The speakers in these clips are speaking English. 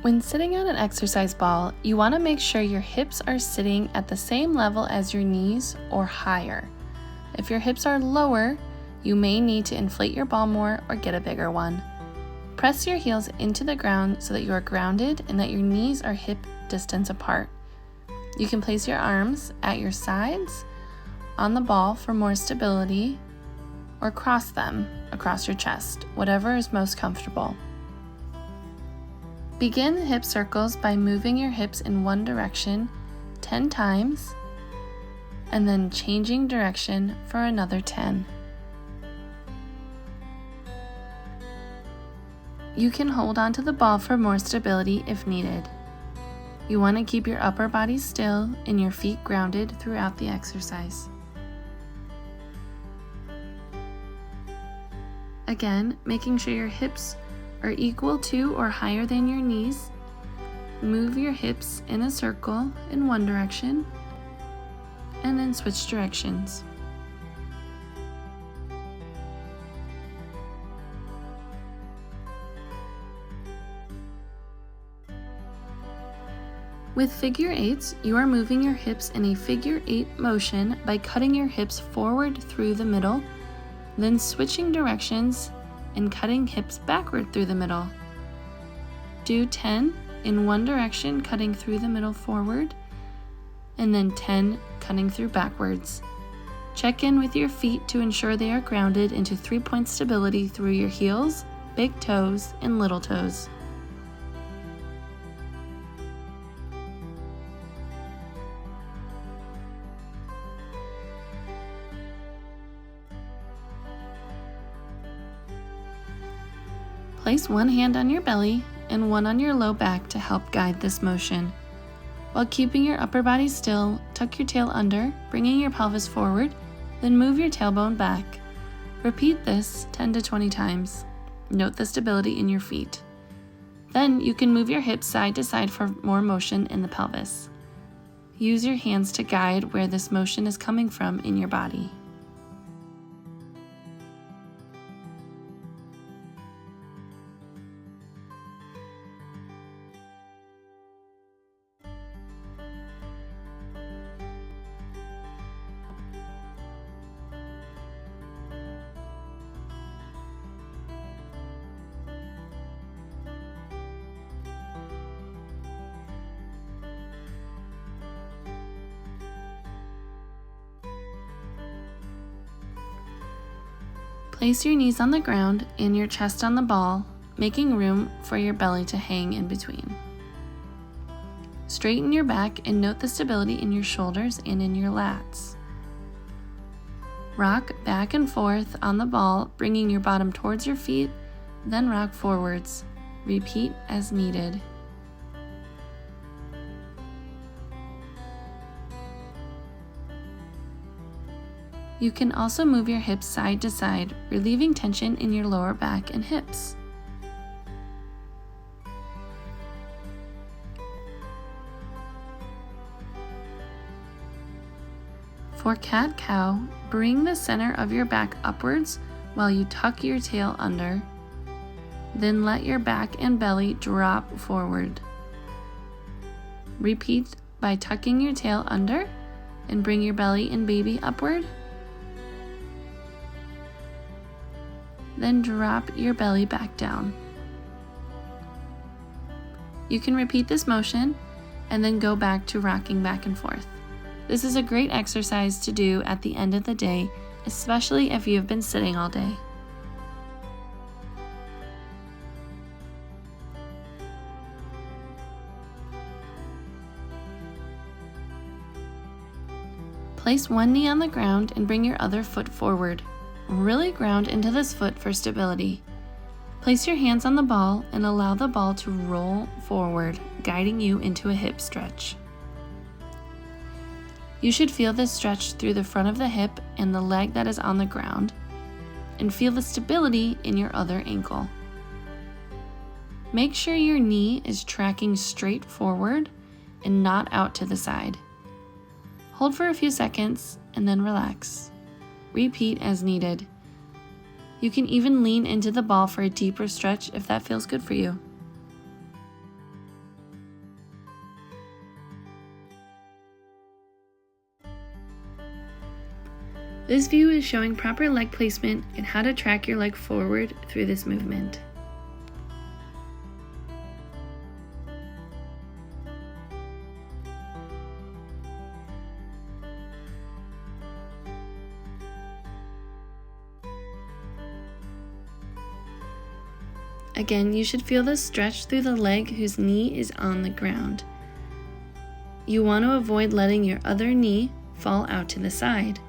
When sitting on an exercise ball, you want to make sure your hips are sitting at the same level as your knees or higher. If your hips are lower, you may need to inflate your ball more or get a bigger one. Press your heels into the ground so that you are grounded and that your knees are hip distance apart. You can place your arms at your sides on the ball for more stability, or cross them across your chest, whatever is most comfortable. Begin hip circles by moving your hips in one direction 10 times and then changing direction for another 10. You can hold onto the ball for more stability if needed. You want to keep your upper body still and your feet grounded throughout the exercise. Again, making sure your hips are equal to or higher than your knees. Move your hips in a circle in one direction and then switch directions. With figure eights, you are moving your hips in a figure eight motion by cutting your hips forward through the middle, then switching directions and cutting hips backward through the middle. Do 10 in one direction, cutting through the middle forward, and then 10 cutting through backwards. Check in with your feet to ensure they are grounded into 3-point stability through your heels, big toes, and little toes. Place one hand on your belly and one on your low back to help guide this motion. While keeping your upper body still, tuck your tail under, bringing your pelvis forward, then move your tailbone back. Repeat this 10 to 20 times. Note the stability in your feet. Then you can move your hips side to side for more motion in the pelvis. Use your hands to guide where this motion is coming from in your body. Place your knees on the ground and your chest on the ball, making room for your belly to hang in between. Straighten your back and note the stability in your shoulders and in your lats. Rock back and forth on the ball, bringing your bottom towards your feet, then rock forwards. Repeat as needed. You can also move your hips side to side, relieving tension in your lower back and hips. For cat-cow, bring the center of your back upwards while you tuck your tail under. Then let your back and belly drop forward. Repeat by tucking your tail under and bring your belly and baby upward. Then drop your belly back down. You can repeat this motion and then go back to rocking back and forth. This is a great exercise to do at the end of the day, especially if you have been sitting all day. Place one knee on the ground and bring your other foot forward. Really ground into this foot for stability. Place your hands on the ball and allow the ball to roll forward, guiding you into a hip stretch. You should feel this stretch through the front of the hip and the leg that is on the ground, and feel the stability in your other ankle. Make sure your knee is tracking straight forward and not out to the side. Hold for a few seconds and then relax. Repeat as needed. You can even lean into the ball for a deeper stretch if that feels good for you. This view is showing proper leg placement and how to track your leg forward through this movement. Again, you should feel the stretch through the leg whose knee is on the ground. You want to avoid letting your other knee fall out to the side.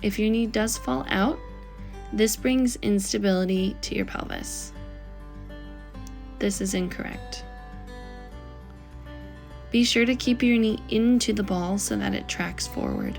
If your knee does fall out, this brings instability to your pelvis. This is incorrect. Be sure to keep your knee into the ball so that it tracks forward.